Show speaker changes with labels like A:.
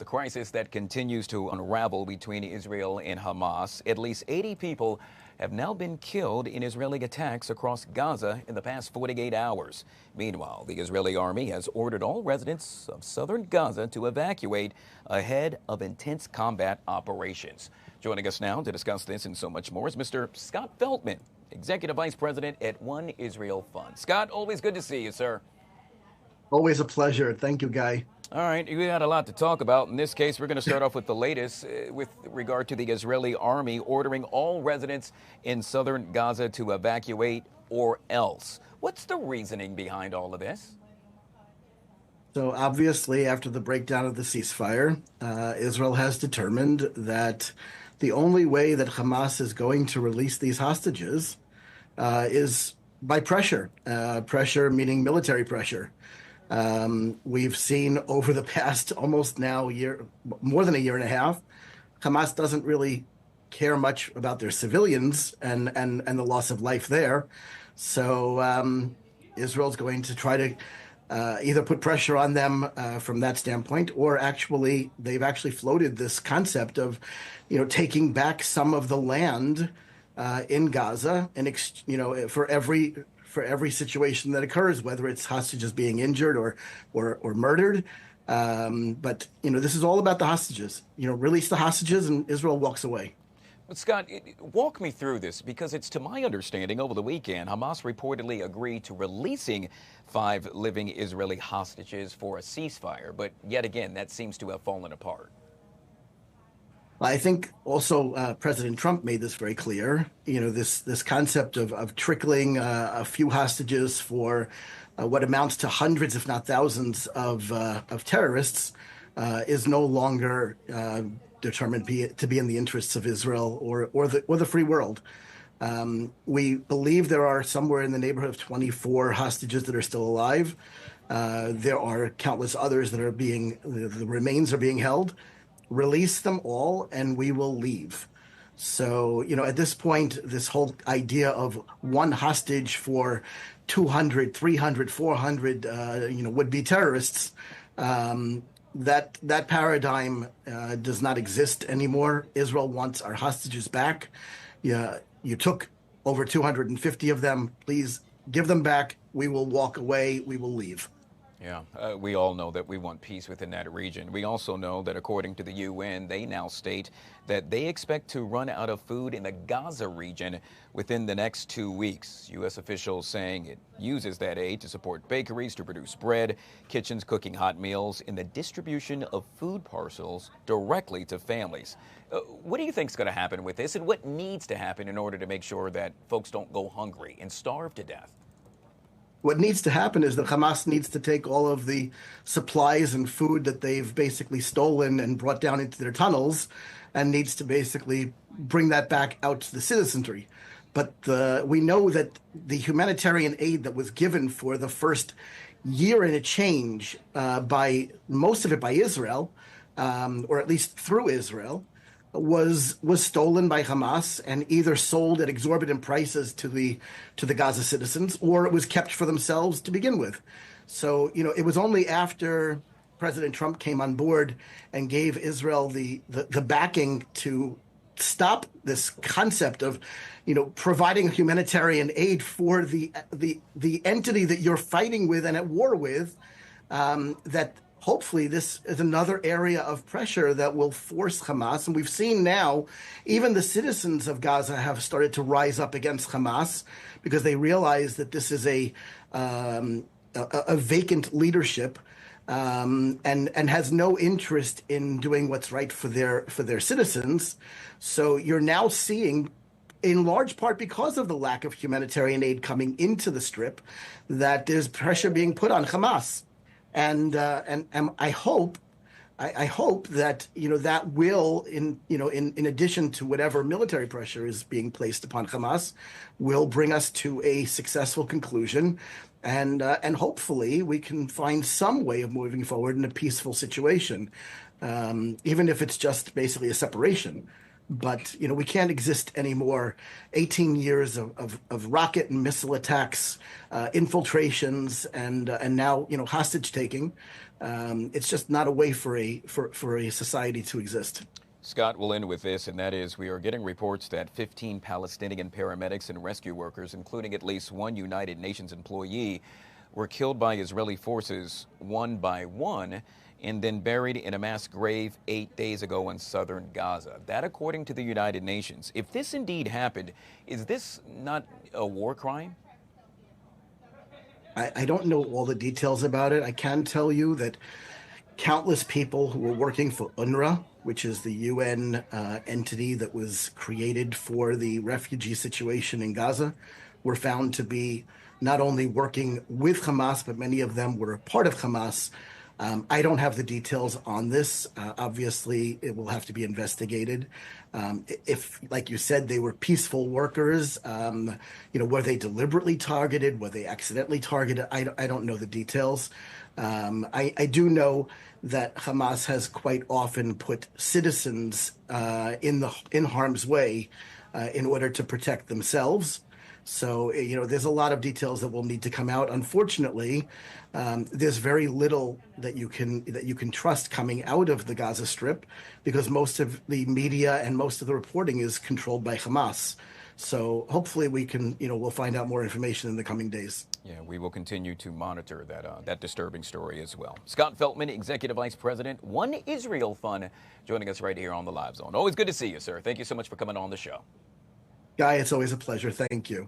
A: The crisis that continues to unravel between Israel and Hamas. At least 80 people have now been killed in Israeli attacks across Gaza in the past 48 hours. Meanwhile, the Israeli army has ordered all residents of southern Gaza to evacuate ahead of intense combat operations. Joining us now to discuss this and so much more is Mr. Scott Feldman, Executive Vice President at One Israel Fund. Scott, always good to see you, sir.
B: Always a pleasure. Thank you, Guy.
A: All right, we had a lot to talk about. In this case, we're going to start off with the latest with regard to the Israeli army ordering all residents in southern Gaza to evacuate or else. What's the reasoning behind all of this?
B: So obviously, after the breakdown of the ceasefire, Israel has determined that the only way that Hamas is going to release these hostages is by pressure. Pressure meaning military pressure. We've seen over the past almost now more than a year and a half, Hamas doesn't really care much about their civilians and the loss of life there. So Israel's going to try to either put pressure on them from that standpoint, or they've actually floated this concept of, taking back some of the land in Gaza and for every situation that occurs, whether it's hostages being injured or murdered. But this is all about the hostages. Release the hostages and Israel walks away.
A: But Scott, walk me through this, because it's to my understanding over the weekend, Hamas reportedly agreed to releasing 5 living Israeli hostages for a ceasefire. But yet again, that seems to have fallen apart.
B: I think also President Trump made this very clear. This concept of trickling a few hostages for what amounts to hundreds, if not thousands, of terrorists is no longer determined to be in the interests of Israel or the free world. We believe there are somewhere in the neighborhood of 24 hostages that are still alive. There are countless others that are the remains are being held. Release them all and we will leave. So, at this point, this whole idea of one hostage for 200, 300, 400, would-be terrorists, that paradigm does not exist anymore. Israel wants our hostages back. Yeah, you took over 250 of them. Please give them back. We will walk away. We will leave.
A: Yeah, we all know that we want peace within that region. We also know that according to the UN, they now state that they expect to run out of food in the Gaza region within the next 2 weeks. U.S. officials saying it uses that aid to support bakeries to produce bread, kitchens cooking hot meals, and the distribution of food parcels directly to families. What do you think is going to happen with this, and what needs to happen in order to make sure that folks don't go hungry and starve to death?
B: What needs to happen is that Hamas needs to take all of the supplies and food that they've basically stolen and brought down into their tunnels and needs to basically bring that back out to the citizenry. But we know that the humanitarian aid that was given for the first year and a change, by most of it by Israel, or at least through Israel, was stolen by Hamas and either sold at exorbitant prices to the Gaza citizens, or it was kept for themselves to begin with. So, it was only after President Trump came on board and gave Israel the backing to stop this concept of, providing humanitarian aid for the entity that you're fighting with and at war with, that hopefully this is another area of pressure that will force Hamas. And we've seen now even the citizens of Gaza have started to rise up against Hamas because they realize that this is a vacant leadership and has no interest in doing what's right for their citizens. So you're now seeing, in large part because of the lack of humanitarian aid coming into the Strip, that there's pressure being put on Hamas. And I hope that that will, in addition to whatever military pressure is being placed upon Hamas, will bring us to a successful conclusion, and hopefully we can find some way of moving forward in a peaceful situation, even if it's just basically a separation. But, we can't exist anymore. 18 years of rocket and missile attacks, infiltrations, and now, hostage taking. It's just not a way for a society to exist.
A: Scott, will end with this, and that is we are getting reports that 15 Palestinian paramedics and rescue workers, including at least one United Nations employee, were killed by Israeli forces one by one and then buried in a mass grave 8 days ago in southern Gaza. That according to the United Nations. If this indeed happened, is this not a war crime?
B: I don't know all the details about it. I can tell you that countless people who were working for UNRWA, which is the UN entity that was created for the refugee situation in Gaza, were found to be not only working with Hamas, but many of them were a part of Hamas. I don't have the details on this. Obviously, it will have to be investigated. If, like you said, they were peaceful workers, were they deliberately targeted? Were they accidentally targeted? I don't know the details. I do know that Hamas has quite often put citizens in harm's way in order to protect themselves. So, there's a lot of details that will need to come out. Unfortunately, there's very little that you can trust coming out of the Gaza Strip because most of the media and most of the reporting is controlled by Hamas. So hopefully we'll find out more information in the coming days.
A: Yeah, we will continue to monitor that disturbing story as well. Scott Feltman, Executive Vice President, One Israel Fund, joining us right here on the Live Zone. Always good to see you, sir. Thank you so much for coming on the show.
B: Guy, it's always a pleasure. Thank you.